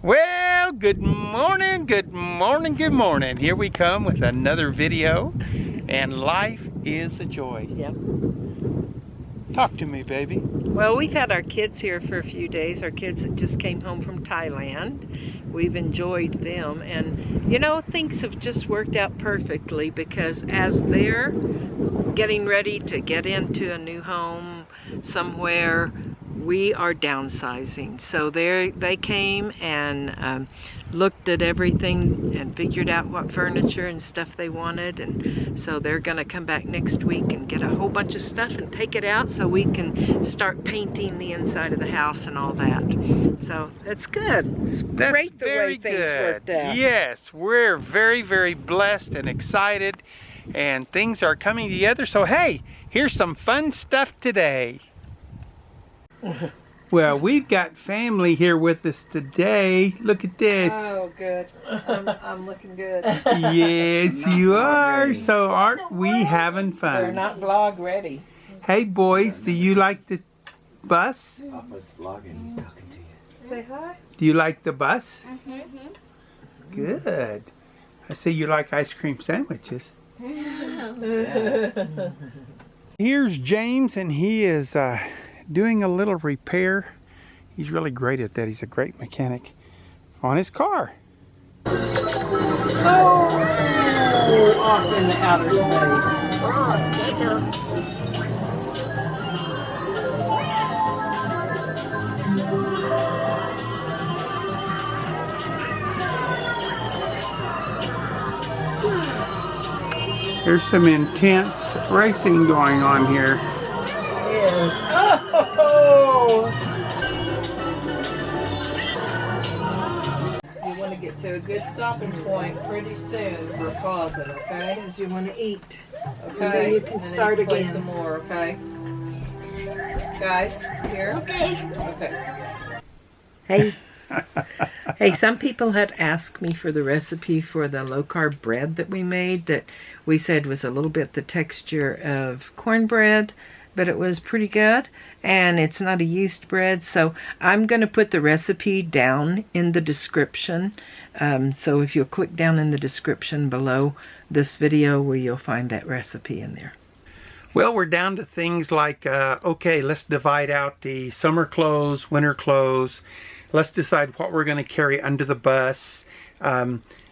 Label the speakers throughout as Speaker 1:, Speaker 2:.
Speaker 1: Well, good morning, good morning, good morning. Here we come with another video, and life is a joy.
Speaker 2: Yep.
Speaker 1: Talk to me, baby.
Speaker 2: Well, we've had our kids here for a few days. Our kids just came home from Thailand. We've enjoyed them, and you know, things have just worked out perfectly because as they're getting ready to get into a new home somewhere, we are downsizing. So they came and looked at everything and figured out what furniture and stuff they wanted, and so they're gonna come back next week and get a whole bunch of stuff and take it out so we can start painting the inside of the house and all that. So that's good. It's great the way things worked out.
Speaker 1: Yes, we're very, very blessed and excited, and things are coming together. So hey, here's some fun stuff today. Well, we've got family here with us today. Look at this.
Speaker 2: Oh, good. I'm looking good.
Speaker 1: Yes, you are. So aren't we having fun?
Speaker 2: They're not vlog ready.
Speaker 1: Hey, boys, do you like the bus?
Speaker 3: Papa's vlogging, he's talking to you.
Speaker 2: Say hi.
Speaker 1: Do you like the bus?
Speaker 4: Mm-hmm.
Speaker 1: Good. I see you like ice cream sandwiches. Here's James, and he is doing a little repair. He's really great at that. He's a great mechanic on his car.
Speaker 2: Oh, off in the outer space.
Speaker 4: Oh, potato.
Speaker 1: There's some intense racing going on here.
Speaker 2: Yes. Oh! You want to get to a good stopping point pretty soon for pause it, okay? Because you want to eat. Okay. And then you can start again. Play some more, okay? Guys, here.
Speaker 4: Okay.
Speaker 2: Okay. Hey. Hey, some people had asked me for the recipe for the low-carb bread that we made that we said was a little bit the texture of cornbread, but it was pretty good, and it's not a yeast bread, so I'm going to put the recipe down in the description. So if you'll click down in the description below this video, where you'll find that recipe in there.
Speaker 1: Well, we're down to things like, okay, let's divide out the summer clothes, winter clothes. Let's decide what we're going to carry under the bus.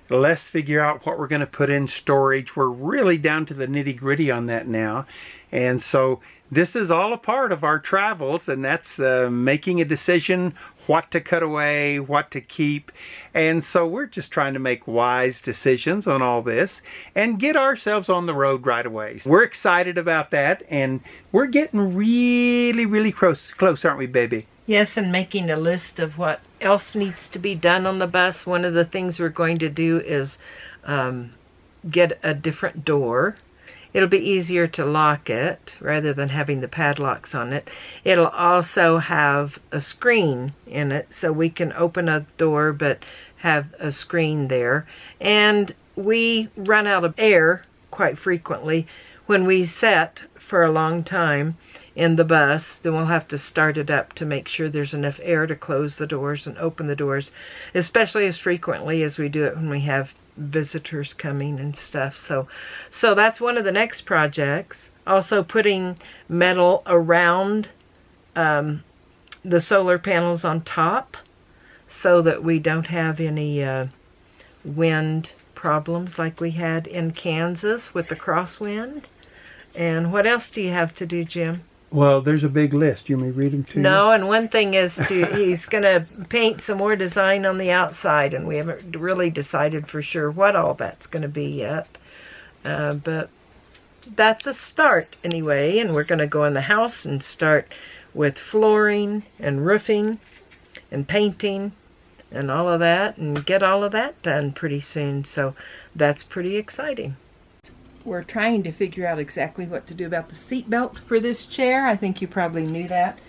Speaker 1: Let's figure out what we're going to put in storage. We're really down to the nitty-gritty on that now. And so this is all a part of our travels, and that's making a decision what to cut away, what to keep. And so we're just trying to make wise decisions on all this and get ourselves on the road right away. We're excited about that, and we're getting really, really close, aren't we, baby?
Speaker 2: Yes, and making a list of what else needs to be done on the bus. One of the things we're going to do is get a different door. It'll be easier to lock it rather than having the padlocks on it. It'll also have a screen in it so we can open a door but have a screen there. And we run out of air quite frequently when we sit for a long time in the bus. Then we'll have to start it up to make sure there's enough air to close the doors and open the doors, especially as frequently as we do it when we have visitors coming and stuff. So that's one of the next projects. Also putting metal around the solar panels on top so that we don't have any wind problems like we had in Kansas with the crosswind. And what else do you have to do, Jim?
Speaker 1: Well, there's a big list. You may read them to you?
Speaker 2: No, and one thing is he's going to paint some more design on the outside, and we haven't really decided for sure what all that's going to be yet. But that's a start anyway, and we're going to go in the house and start with flooring and roofing and painting and all of that, and get all of that done pretty soon. So that's pretty exciting. We're trying to figure out exactly what to do about the seat belt for this chair. I think you probably knew that.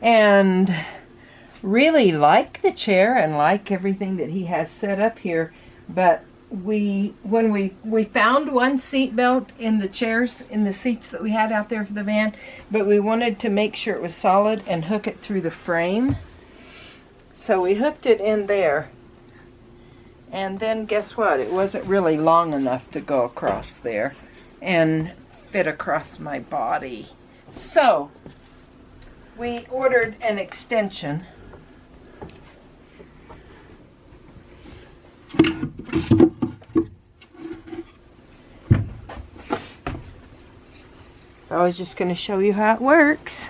Speaker 2: And really like the chair and like everything that he has set up here. But when we found one seat belt in the chairs, in the seats that we had out there for the van, but we wanted to make sure it was solid and hook it through the frame. So we hooked it in there. And then guess what? It wasn't really long enough to go across there and fit across my body. So we ordered an extension. So I was just going to show you how it works.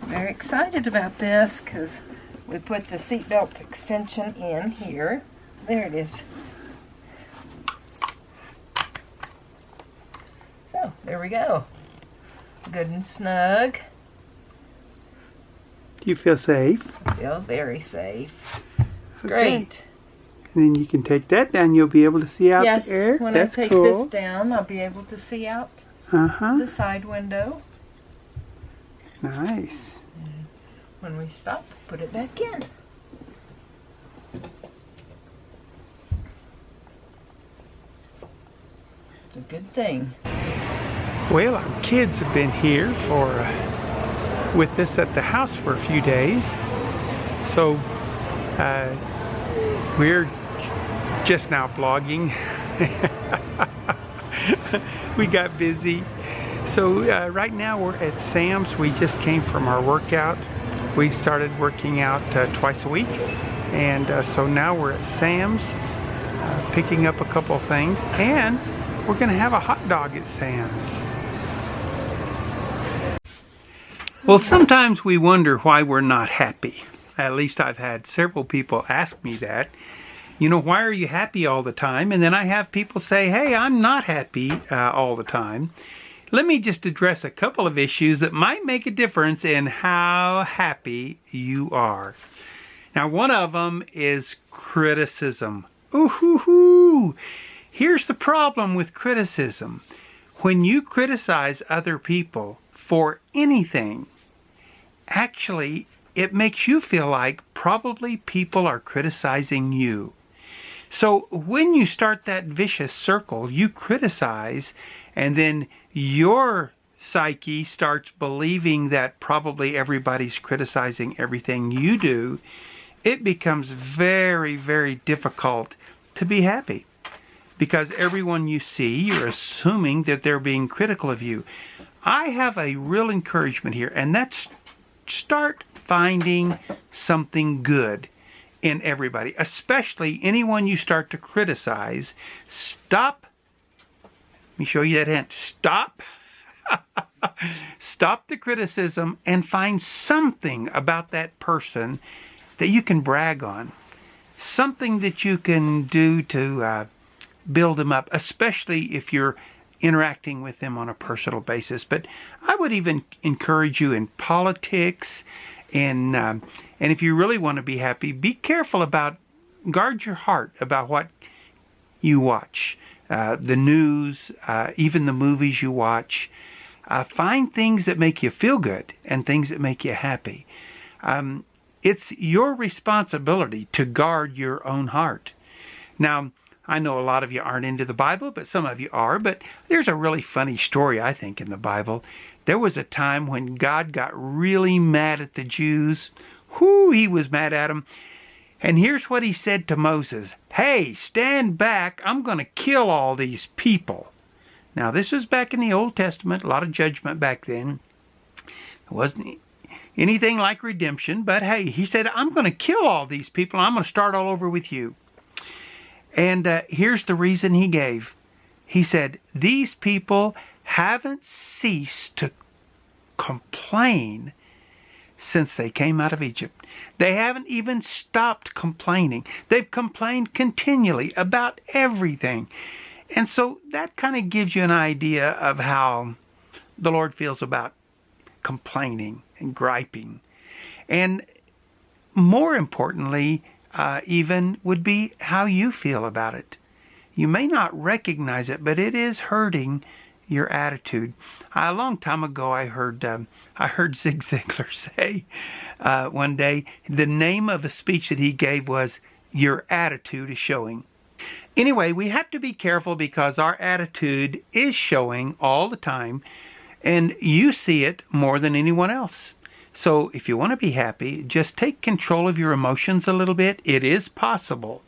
Speaker 2: Very excited about this because we put the seatbelt extension in here. There it is. So there we go. Good and snug.
Speaker 1: Do you feel safe?
Speaker 2: I feel very safe. It's
Speaker 1: Okay.
Speaker 2: great.
Speaker 1: And then you can take that down. You'll be able to see out
Speaker 2: Yes,
Speaker 1: the air.
Speaker 2: when
Speaker 1: That's
Speaker 2: I take
Speaker 1: cool.
Speaker 2: this down, I'll be able to see out the side window.
Speaker 1: Nice.
Speaker 2: When we stop, put it back in. It's a good thing.
Speaker 1: Well, our kids have been here for with us at the house for a few days. So we're just now vlogging. We got busy. So right now we're at Sam's. We just came from our workout. We started working out twice a week. And so now we're at Sam's picking up a couple things. And we're going to have a hot dog at Sam's. Well, sometimes we wonder why we're not happy. At least I've had several people ask me that. You know, why are you happy all the time? And then I have people say, hey, I'm not happy all the time. Let me just address a couple of issues that might make a difference in how happy you are. Now, one of them is criticism. Ooh-hoo-hoo! Here's the problem with criticism. When you criticize other people for anything, actually, it makes you feel like probably people are criticizing you. So when you start that vicious circle, you criticize, and then your psyche starts believing that probably everybody's criticizing everything you do, it becomes very, very difficult to be happy. Because everyone you see, you're assuming that they're being critical of you. I have a real encouragement here, and that's start finding something good in everybody, especially anyone you start to criticize. Stop. Let me show you that hint. Stop. Stop the criticism and find something about that person that you can brag on. Something that you can do to build them up, especially if you're interacting with them on a personal basis. But I would even encourage you in politics, and if you really want to be happy, be careful about, guard your heart about what you watch, the news, even the movies you watch. Find things that make you feel good and things that make you happy. It's your responsibility to guard your own heart. Now, I know a lot of you aren't into the Bible, but some of you are. But there's a really funny story, I think, in the Bible. There was a time when God got really mad at the Jews. Whoo, he was mad at them. And here's what he said to Moses. Hey, stand back. I'm going to kill all these people. Now, this was back in the Old Testament. A lot of judgment back then. It wasn't anything like redemption. But hey, he said, I'm going to kill all these people. I'm going to start all over with you. And here's the reason he gave. He said, these people haven't ceased to complain since they came out of Egypt. They haven't even stopped complaining. They've complained continually about everything. And so that kind of gives you an idea of how the Lord feels about complaining and griping. And more importantly, even would be how you feel about it. You may not recognize it, but it is hurting your attitude. A long time ago, I heard Zig Ziglar say one day, the name of a speech that he gave was, "Your attitude is showing." Anyway, we have to be careful because our attitude is showing all the time, and you see it more than anyone else. So if you want to be happy, just take control of your emotions a little bit. It is possible.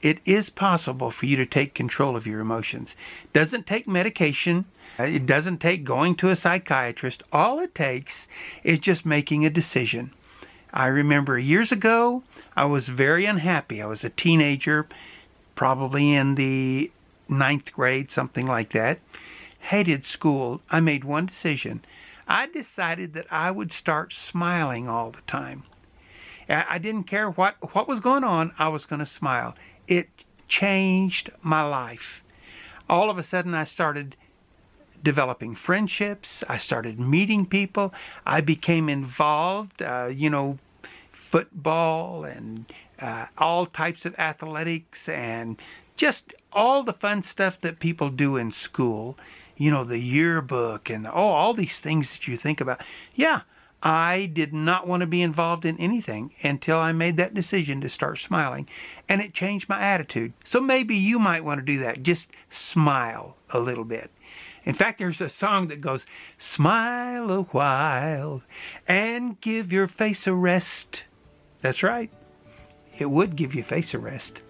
Speaker 1: it is possible for you to take control of your emotions. Doesn't take medication. It doesn't take going to a psychiatrist. All it takes is just making a decision. I remember years ago, I was very unhappy. I was a teenager, probably in the 9th grade, something like that. Hated school. I made one decision. I decided that I would start smiling all the time. I didn't care what was going on. I was going to smile. It changed my life. All of a sudden, I started developing friendships. I started meeting people. I became involved, football and all types of athletics and just all the fun stuff that people do in school. The yearbook and all these things that you think about. Yeah, I did not want to be involved in anything until I made that decision to start smiling, and it changed my attitude. So maybe you might want to do that. Just smile a little bit. In fact, there's a song that goes, smile a while and give your face a rest. That's right. It would give your face a rest.